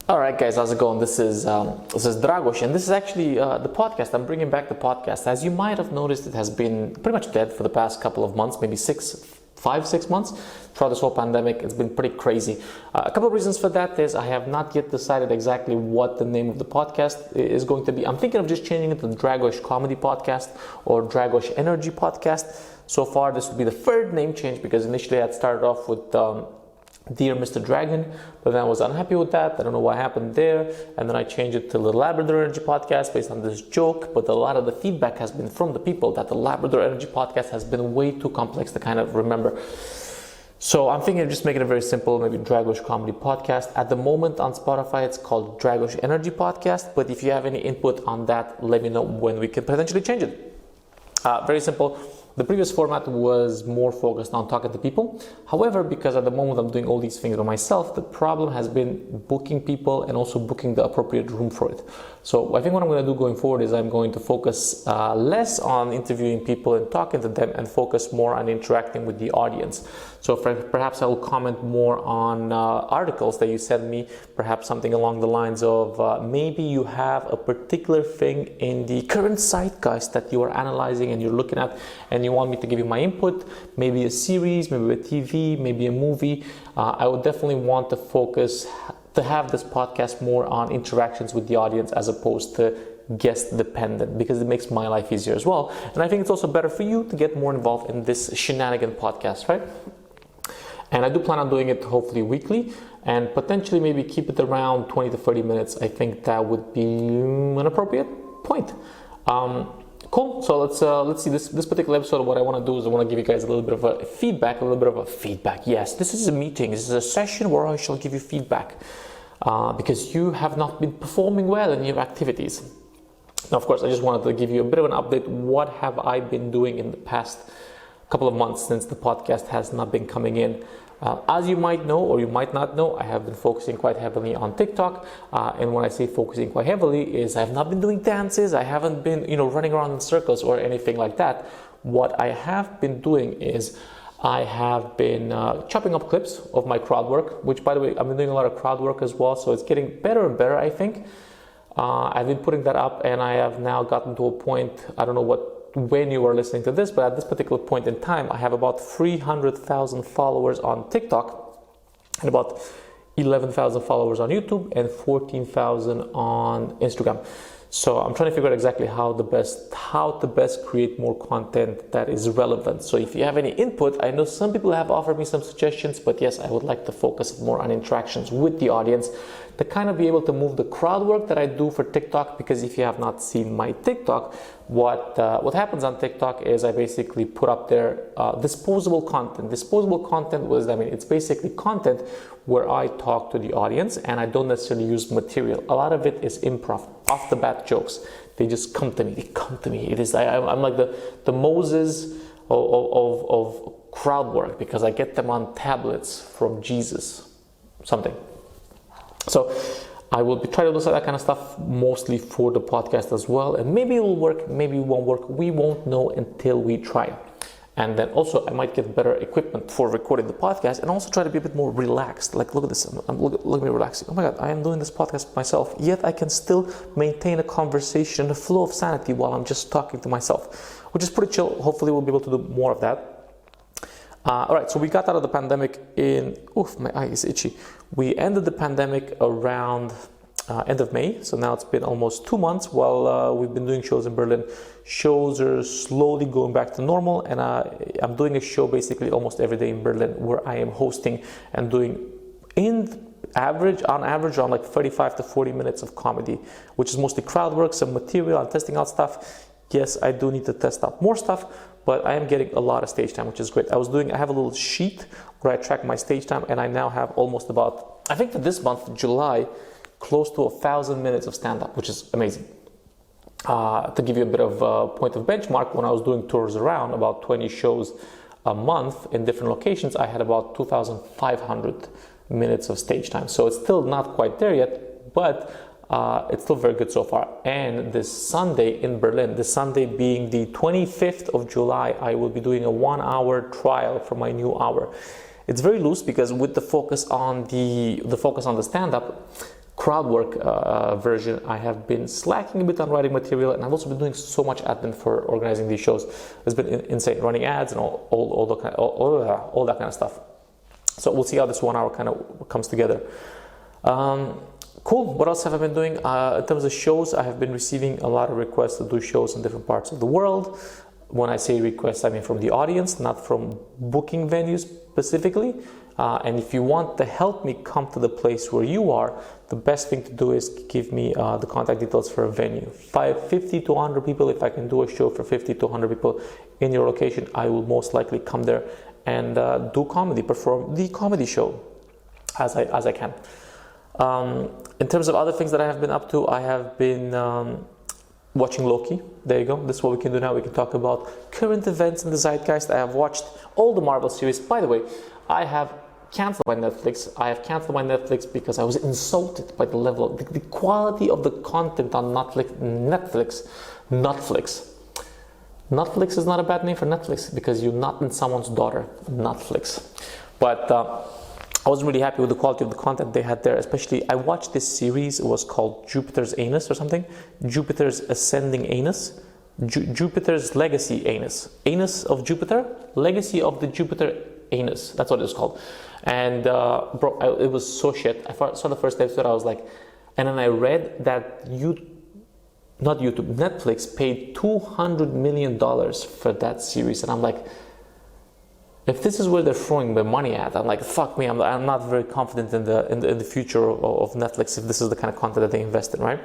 All right, guys, how's it going? This is Dragos, and this is actually the podcast. I'm bringing back the podcast. As you might have noticed, it has been pretty much dead for the past couple of months, maybe 5-6 months. Throughout this whole pandemic, it's been pretty crazy. A couple of reasons for that is I have not yet decided exactly what the name of the podcast is going to be. I'm thinking of just changing it to Dragos Comedy Podcast or Dragos Energy Podcast. So far, this would be the third name change because initially I'd started off with Dear Mr. Dragon, but then I was unhappy with that. I don't know what happened there. And then I changed it to the Labrador Energy Podcast based on this joke. But a lot of the feedback has been from the people that the Labrador Energy Podcast has been way too complex to kind of remember. So I'm thinking of just making it very simple, maybe Dragos Comedy Podcast. At the moment on Spotify, it's called Dragos Energy Podcast. But if you have any input on that, let me know when we can potentially change it. Very simple. The previous format was more focused on talking to people. However, because at the moment I'm doing all these things by myself, the problem has been booking people and also booking the appropriate room for it. So I think what I'm going to do going forward is I'm going to focus less on interviewing people and talking to them and focus more on interacting with the audience. So perhaps I will comment more on articles that you send me, perhaps something along the lines of maybe you have a particular thing in the current zeitgeist that you are analyzing and you're looking at and you want me to give you my input, maybe a series, maybe a TV, maybe a movie. I would definitely want to focus to have this podcast more on interactions with the audience as opposed to guest dependent, because it makes my life easier as well. And I think it's also better for you to get more involved in this shenanigan podcast, right? And I do plan on doing it hopefully weekly and potentially maybe keep it around 20 to 30 minutes. I think that would be an appropriate point. Cool. So let's see this particular episode. What I want to do is I want to give you guys a little bit of a feedback. Yes, this is a meeting. This is a session where I shall give you feedback because you have not been performing well in your activities. Now, of course, I just wanted to give you a bit of an update. What have I been doing in the past couple of months since the podcast has not been coming in? As you might know or you might not know, I have been focusing quite heavily on TikTok. And when I say focusing quite heavily is I have not been doing dances. I haven't been, running around in circles or anything like that. What I have been doing is I have been chopping up clips of my crowd work, which, by the way, I've been doing a lot of crowd work as well. So it's getting better and better, I think. I've been putting that up and I have now gotten to a point, I don't know when you are listening to this, but at this particular point in time, I have about 300,000 followers on TikTok and about 11,000 followers on YouTube and 14,000 on Instagram. So I'm trying to figure out exactly how to best create more content that is relevant. So if you have any input, I know some people have offered me some suggestions, but yes, I would like to focus more on interactions with the audience to kind of be able to move the crowd work that I do for TikTok. Because if you have not seen my TikTok, what happens on TikTok is I basically put up there disposable content. Disposable content it's basically content where I talk to the audience and I don't necessarily use material. A lot of it is improv, off the bat jokes. They just come to me. It is I'm like the Moses of crowd work because I get them on tablets from Jesus, something. So I will be trying to do that kind of stuff mostly for the podcast as well. And maybe it will work, maybe it won't work. We won't know until we try. And then also I might get better equipment for recording the podcast and also try to be a bit more relaxed. Like, look at this, look at me relaxing. Oh my God, I am doing this podcast myself, yet I can still maintain a conversation, a flow of sanity while I'm just talking to myself, which is pretty chill. Hopefully we'll be able to do more of that. All right, so we got out of the pandemic my eye is itchy. We ended the pandemic around end of May. So now it's been almost 2 months while we've been doing shows in Berlin. Shows are slowly going back to normal. And I'm doing a show basically almost every day in Berlin where I am hosting and doing on average around like 35 to 40 minutes of comedy, which is mostly crowd work, some material, and testing out stuff. Yes, I do need to test out more stuff, but I am getting a lot of stage time, which is great. I have a little sheet where I track my stage time, and I now have almost about, I think for this month, July, close to 1,000 minutes of stand-up, which is amazing. To give you a bit of a point of benchmark, when I was doing tours around, about 20 shows a month in different locations, I had about 2,500 minutes of stage time. So it's still not quite there yet, but it's still very good so far. And this Sunday in Berlin, this Sunday being the 25th of July, I will be doing a 1-hour trial for my new hour. It's very loose because with the focus on the stand-up, crowd work version, I have been slacking a bit on writing material, and I've also been doing so much admin for organizing these shows. It's been insane, running ads and all that kind of stuff. So we'll see how this 1 hour kind of comes together. Cool. What else have I been doing? In terms of shows, I have been receiving a lot of requests to do shows in different parts of the world. When I say requests, I mean from the audience, not from booking venues specifically. And if you want to help me come to the place where you are, the best thing to do is give me the contact details for a venue. 50 to 100 people. If I can do a show for 50 to 100 people in your location, I will most likely come there and do comedy, perform the comedy show as I can. In terms of other things that I have been up to, I have been watching Loki. There you go. This is what we can do now. We can talk about current events in the zeitgeist. I have watched all the Marvel series. By the way, I have canceled my Netflix. I have canceled my Netflix because I was insulted by the level, the quality of the content on Netflix. Netflix is not a bad name for Netflix because you're not in someone's daughter. Netflix. But I wasn't really happy with the quality of the content they had there. Especially, I watched this series. It was called Jupiter's Anus or something. Jupiter's Ascending Anus. Jupiter's Legacy Anus. Anus of Jupiter. Legacy of the Jupiter Anus. That's what it was called. And bro, it was so shit. I saw the first episode. I was like, and then I read that Netflix paid $200 million for that series, and I'm like, if this is where they're throwing their money at, I'm like, fuck me. I'm not very confident in the future of Netflix if this is the kind of content that they invest in, right?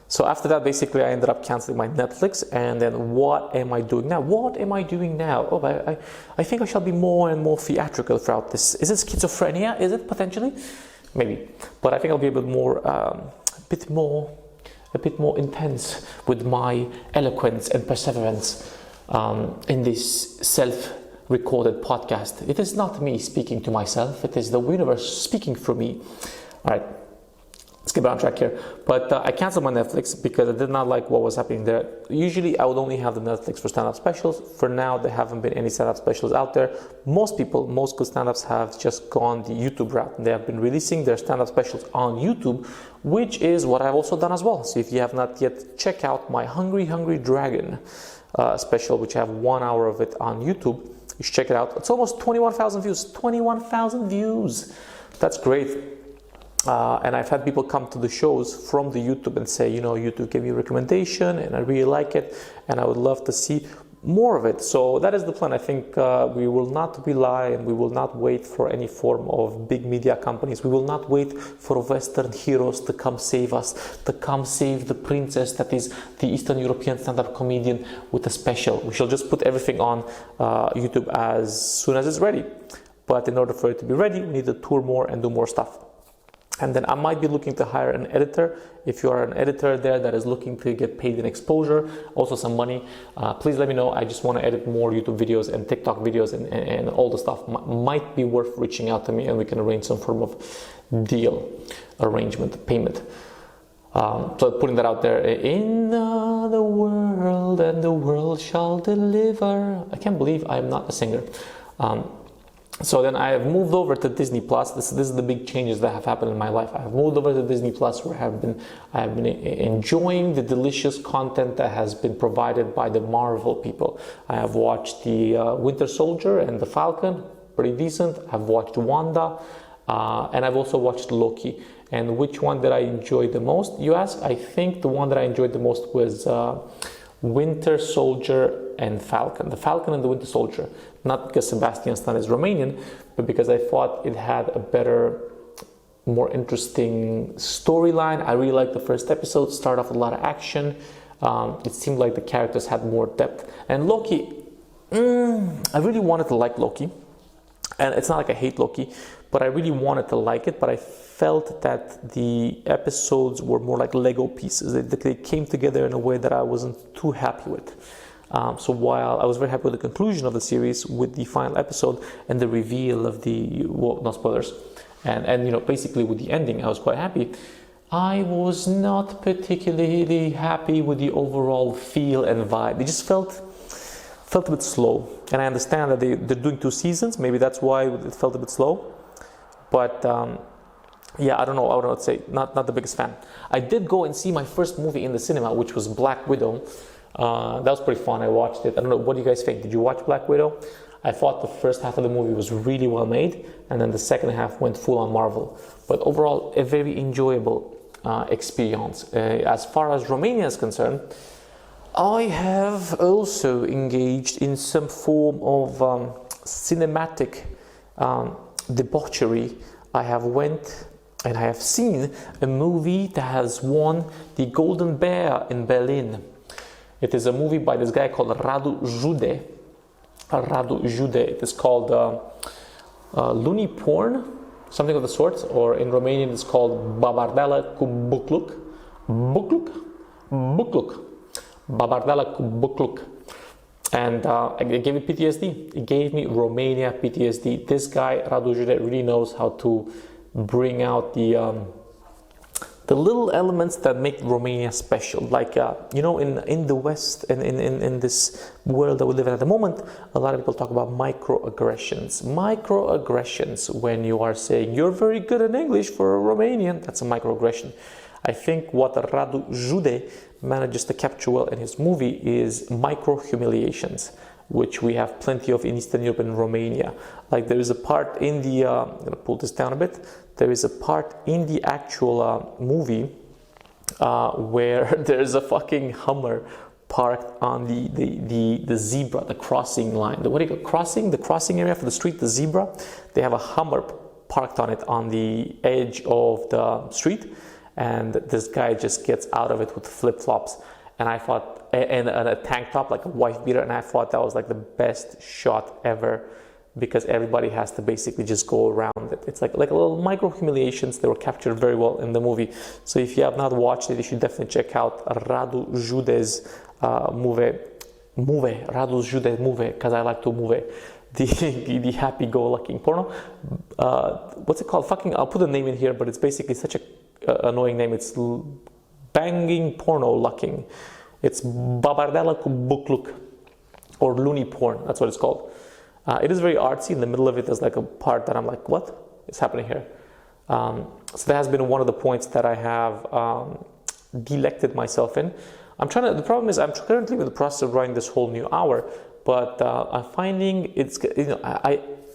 So after that, basically, I ended up canceling my Netflix. And then what am I doing now? Oh, I think I shall be more and more theatrical throughout this. Is it schizophrenia? Is it potentially? Maybe. But I think I'll be a bit more intense with my eloquence and perseverance in this self-recorded podcast. It is not me speaking to myself. It is the universe speaking through me. All right. Let's get back on track here. But I canceled my Netflix because I did not like what was happening there. Usually I would only have the Netflix for stand-up specials. For now, there haven't been any stand-up specials out there. Most good stand-ups have just gone the YouTube route. They have been releasing their stand-up specials on YouTube, which is what I've also done as well. So if you have not yet, check out my Hungry Dragon special, which I have 1 hour of it on YouTube. You should check it out. It's almost 21,000 views. 21,000 views. That's great. And I've had people come to the shows from the YouTube and say, YouTube gave me a recommendation and I really like it and I would love to see more of it. So that is the plan. I think we will not rely and we will not wait for any form of big media companies. We will not wait for Western heroes to come save us, to come save the princess that is the Eastern European stand-up comedian with a special. We shall just put everything on YouTube as soon as it's ready. But in order for it to be ready, we need to tour more and do more stuff. And then I might be looking to hire an editor. If you are an editor there that is looking to get paid in exposure, also some money, please let me know. I just want to edit more YouTube videos and TikTok videos and all the stuff. Might be worth reaching out to me and we can arrange some form of deal, arrangement, payment. So putting that out there in the world and the world shall deliver. I can't believe I'm not a singer. So then I have moved over to Disney Plus. This is the big changes that have happened in my life. I have moved over to Disney Plus, where I have been enjoying the delicious content that has been provided by the Marvel people. I have watched the Winter Soldier and the Falcon, pretty decent. I've watched Wanda, and I've also watched Loki. And which one did I enjoy the most? You ask. I think the one that I enjoyed the most was Winter Soldier and Falcon. The Falcon and the Winter Soldier. Not because Sebastian Stan is Romanian, but because I thought it had a better, more interesting storyline. I really liked the first episode. Started off with a lot of action. It seemed like the characters had more depth. And Loki, I really wanted to like Loki. And it's not like I hate Loki, but I really wanted to like it. But I felt that the episodes were more like Lego pieces. They came together in a way that I wasn't too happy with. So while I was very happy with the conclusion of the series, with the final episode and the reveal of no spoilers, and basically with the ending, I was quite happy. I was not particularly happy with the overall feel and vibe. It just felt a bit slow. And I understand that they're doing 2 seasons. Maybe that's why it felt a bit slow. But yeah, I don't know. I would say not the biggest fan. I did go and see my first movie in the cinema, which was Black Widow. That was pretty fun. I watched it. I don't know. What do you guys think? Did you watch Black Widow? I thought the first half of the movie was really well made, and then the second half went full on Marvel. But overall, a very enjoyable experience. As far as Romania is concerned, I have also engaged in some form of cinematic debauchery. I have went and I have seen a movie that has won the Golden Bear in Berlin. It is a movie by this guy called Radu Jude. It is called Looney Porn, something of the sort, or in Romanian it's called Babardela cu Bucluc. Babardela cu Bucluc. And it gave me PTSD. It gave me Romania PTSD. This guy, Radu Jude, really knows how to bring out the little elements that make Romania special. Like, in the West and in this world that we live in at the moment, a lot of people talk about microaggressions. Microaggressions, when you are saying, you're very good in English for a Romanian, that's a microaggression. I think what Radu Jude manages to capture well in his movie is micro-humiliations, which we have plenty of in Eastern Europe and Romania. Like there is a part in the, I'm going to pull this down a bit, there is a part in the actual movie where there's a fucking Hummer parked on the zebra, the crossing line. What do you call crossing? The crossing area for the street, the zebra. They have a Hummer parked on it on the edge of the street. And this guy just gets out of it with flip-flops. And I thought, and a tank top, like a wife beater, and I thought that was like the best shot ever, because everybody has to basically just go around it. It's like a little micro humiliations. They were captured very well in the movie. So if you have not watched it, you should definitely check out Radu Jude's movie, Radu Jude movie, because I like to move the happy-go-lucky porno. What's it called? I'll put a name in here, but it's basically such a annoying name. It's banging porno lucking. It's Babardela cu Bucluc, or Looney Porn. That's what it's called. It is very artsy. In the middle of it, there's like a part that I'm like, what is happening here? So that has been one of the points that I have delected myself in. The problem is I'm currently in the process of writing this whole new hour, but I'm finding it's,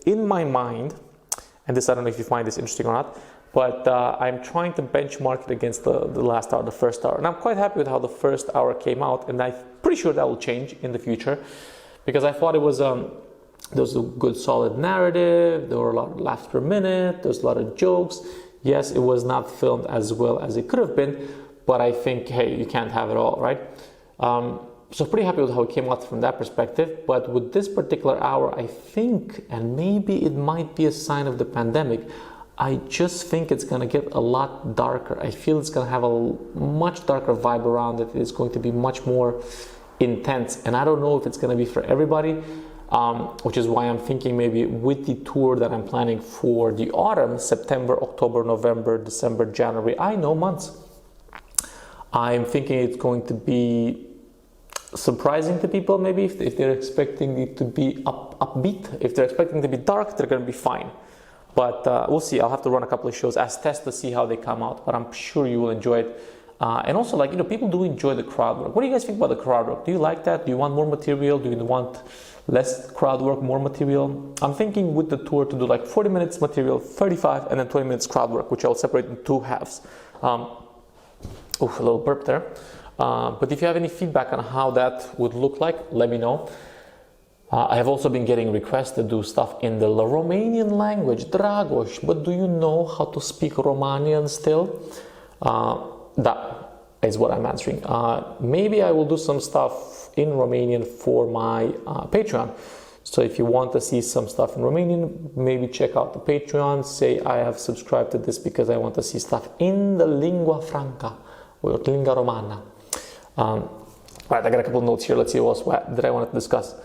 in my mind, and this, I don't know if you find this interesting or not, but I'm trying to benchmark it against the last hour, the first hour. And I'm quite happy with how the first hour came out, and I'm pretty sure that will change in the future, because I thought it was, there was a good solid narrative, there were a lot of laughs per minute, there was a lot of jokes. Yes, it was not filmed as well as it could have been, but I think, hey, you can't have it all, right? So pretty happy with how it came out from that perspective. But with this particular hour, I think, and maybe it might be a sign of the pandemic, I just think it's going to get a lot darker. I feel it's going to have a much darker vibe around it. It's going to be much more intense. And I don't know if it's going to be for everybody, which is why I'm thinking maybe with the tour that I'm planning for the autumn, September, October, November, December, January, I know months. I'm thinking it's going to be surprising to people, maybe if they're expecting it to be upbeat. If they're expecting it to be dark, they're going to be fine. But we'll see. I'll have to run a couple of shows as tests to see how they come out. But I'm sure you will enjoy it. And also, people do enjoy the crowd work. What do you guys think about the crowd work? Do you like that? Do you want more material? Do you want less crowd work, more material? I'm thinking with the tour to do like 40 minutes material, 35, and then 20 minutes crowd work, which I'll separate in two halves. A little burp there. But if you have any feedback on how that would look like, let me know. I have also been getting requests to do stuff in the Romanian language, Dragos, but do you know how to speak Romanian still? That is what I'm answering. Maybe I will do some stuff in Romanian for my Patreon. So if you want to see some stuff in Romanian, maybe check out the Patreon, say I have subscribed to this because I want to see stuff in the lingua franca, or lingua romana. Right, I got a couple of notes here. Let's see what else did I want to discuss.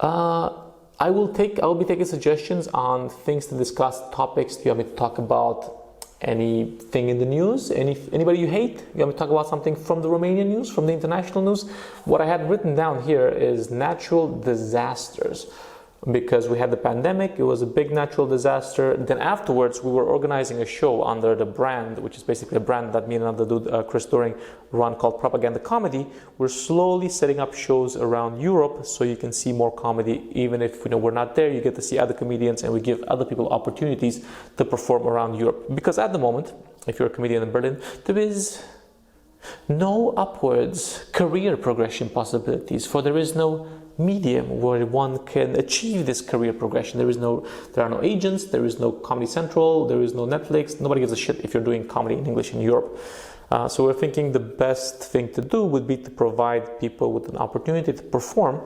I will be taking suggestions on things to discuss, topics. Do you want me to talk about anything in the news? Anybody you hate? You want me to talk about something from the Romanian news, from the international news? What I had written down here is natural disasters. because we had the pandemic. It was a big natural disaster. Then afterwards, we were organizing a show under the brand, which is basically a brand that me and another dude, Chris Doring, run, called Propaganda Comedy. We're slowly setting up shows around Europe so you can see more comedy. Even if we're not there, you get to see other comedians, and we give other people opportunities to perform around Europe. Because at the moment, if you're a comedian in Berlin, there is no upwards career progression possibilities, for there is no medium where one can achieve this career progression. There are no agents, there is no Comedy Central, there is no Netflix. Nobody gives a shit if you're doing comedy in English in Europe. So we're thinking the best thing to do would be to provide people with an opportunity to perform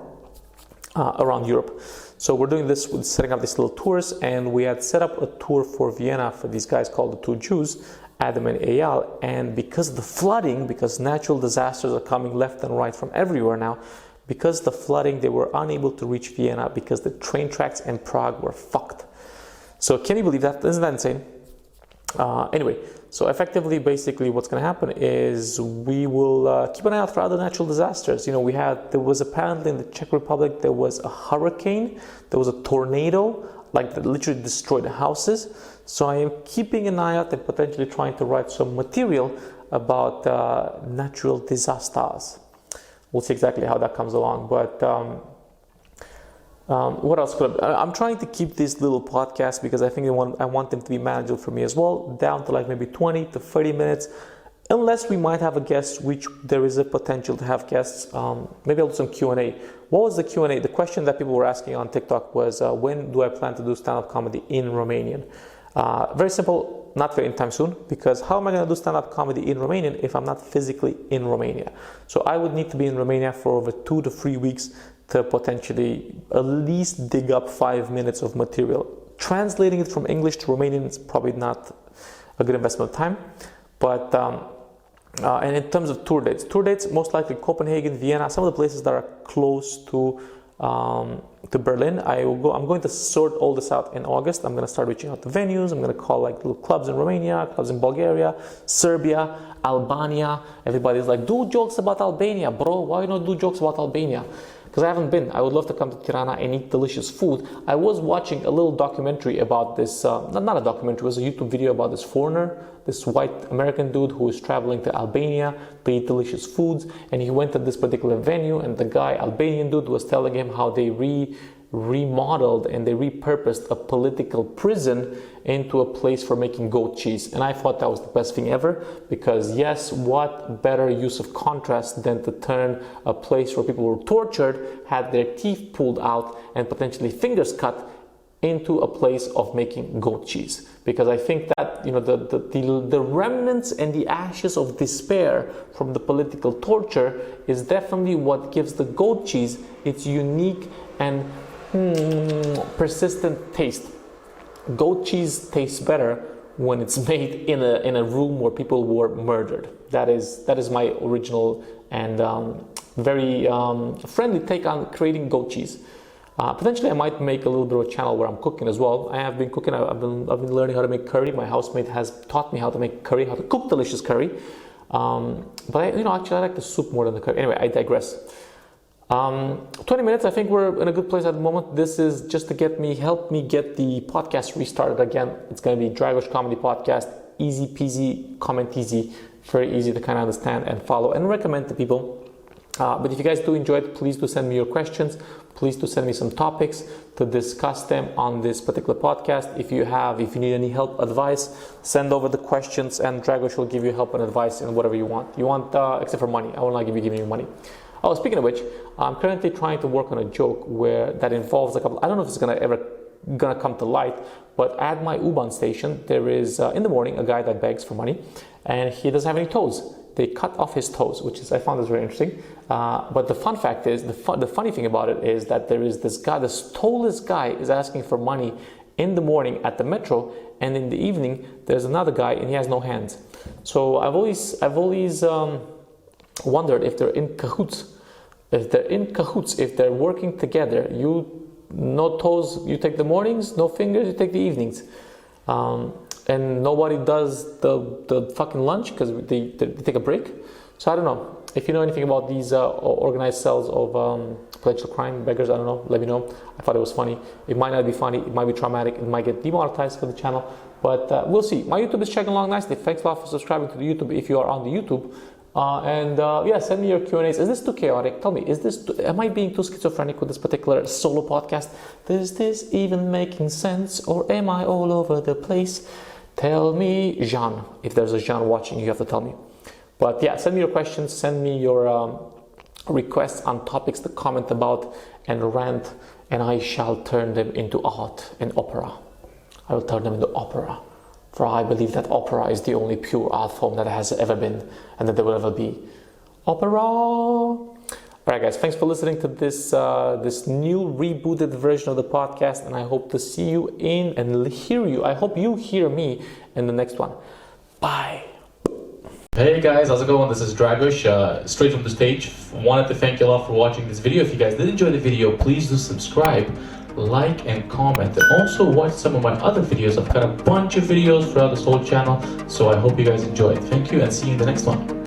around Europe. So we're doing this with setting up these little tours, and we had set up a tour for Vienna for these guys called the Two Jews, Adam and Eyal. And because of the flooding, because natural disasters are coming left and right from everywhere now, because of the flooding, they were unable to reach Vienna because the train tracks in Prague were fucked. So can you believe that? Isn't that insane? Anyway, so effectively, basically what's going to happen is we will keep an eye out for other natural disasters. There was apparently in the Czech Republic, there was a hurricane, there was a tornado, that literally destroyed houses. So I am keeping an eye out and potentially trying to write some material about natural disasters. We'll see exactly how that comes along. But what else I'm trying to keep these little podcasts, because I think I want them to be manageable for me as well, down to maybe 20 to 30 minutes, unless we might have a guest, which there is a potential to have guests. Maybe I'll do some Q&A. What was the Q&A? The question that people were asking on TikTok was, when do I plan to do stand-up comedy in Romanian? Very simple. Not very anytime soon, because how am I going to do stand-up comedy in Romanian if I'm not physically in Romania? So I would need to be in Romania for over 2 to 3 weeks to potentially at least dig up 5 minutes of material. Translating it from English to Romanian is probably not a good investment of time. But and in terms of tour dates most likely Copenhagen, Vienna, some of the places that are close to Berlin. I'm going to sort all this out in August. I'm going to start reaching out to venues. I'm going to call little clubs in Romania, clubs in Bulgaria, Serbia, Albania. Everybody's like, do jokes about Albania, bro. Why not do jokes about Albania? Because I haven't been. I would love to come to Tirana and eat delicious food. I was watching a little documentary about this, not a documentary, it was a YouTube video about this foreigner, this white American dude who is traveling to Albania to eat delicious foods. And he went to this particular venue, and the guy, Albanian dude, was telling him how they remodeled and they repurposed a political prison into a place for making goat cheese. And I thought that was the best thing ever, because yes, what better use of contrast than to turn a place where people were tortured, had their teeth pulled out and potentially fingers cut, into a place of making goat cheese. Because I think that the remnants and the ashes of despair from the political torture is definitely what gives the goat cheese its unique and persistent taste. Goat cheese tastes better when it's made in a room where people were murdered. That is my original and very friendly take on creating goat cheese. Potentially, I might make a little bit of a channel where I'm cooking as well. I have been cooking. I've been learning how to make curry. My housemate has taught me how to make curry, how to cook delicious curry. But actually, I like the soup more than the curry. Anyway, I digress. 20 minutes. I think we're in a good place at the moment. This is just to help me get the podcast restarted again. It's going to be Dragos Comedy Podcast. Easy peasy, comment easy, very easy to kind of understand and follow and recommend to people. But if you guys do enjoy it, please do send me your questions. Please do send me some topics to discuss them on this particular podcast. If you need any help, advice, send over the questions, and Dragos will give you help and advice in whatever you want. Except for money. I will not be giving you money. Oh, speaking of which, I'm currently trying to work on a joke that involves a couple. I don't know if it's gonna come to light, but at my U-Bahn station, there is in the morning a guy that begs for money, and he doesn't have any toes. They cut off his toes, I found this very interesting. But the fun fact is, the funny thing about it is that there is this guy, this toeless guy, is asking for money in the morning at the metro, and in the evening there's another guy and he has no hands. So I've always wondered if they're in cahoots. If they're working together. No toes, you take the mornings, no fingers, you take the evenings. And nobody does the fucking lunch because they take a break. So I don't know. If you know anything about these organized cells of potential crime beggars, I don't know, let me know. I thought it was funny. It might not be funny, it might be traumatic, it might get demonetized for the channel, but we'll see. My YouTube is checking along nicely. Thanks a lot for subscribing to the YouTube if you are on the YouTube. Yeah, send me your Q&As. Is this too chaotic? Tell me, am I being too schizophrenic with this particular solo podcast? Is this even making sense, or am I all over the place? Tell me, Jean. If there's a Jean watching, you have to tell me. But yeah, send me your questions, send me your requests on topics to comment about and rant, and I shall turn them into art and opera. I will turn them into opera. For I believe that opera is the only pure art form that has ever been and that there will ever be. Opera! Alright guys, thanks for listening to this this new rebooted version of the podcast, and I hope to see you in and hear you. I hope you hear me in the next one. Bye! Hey guys, how's it going? This is Dragos, straight from the stage. Wanted to thank you all for watching this video. If you guys did enjoy the video, please do subscribe, like and comment, and also watch some of my other videos. I've got a bunch of videos throughout this whole channel, so I hope you guys enjoy it. Thank you and see you in the next one.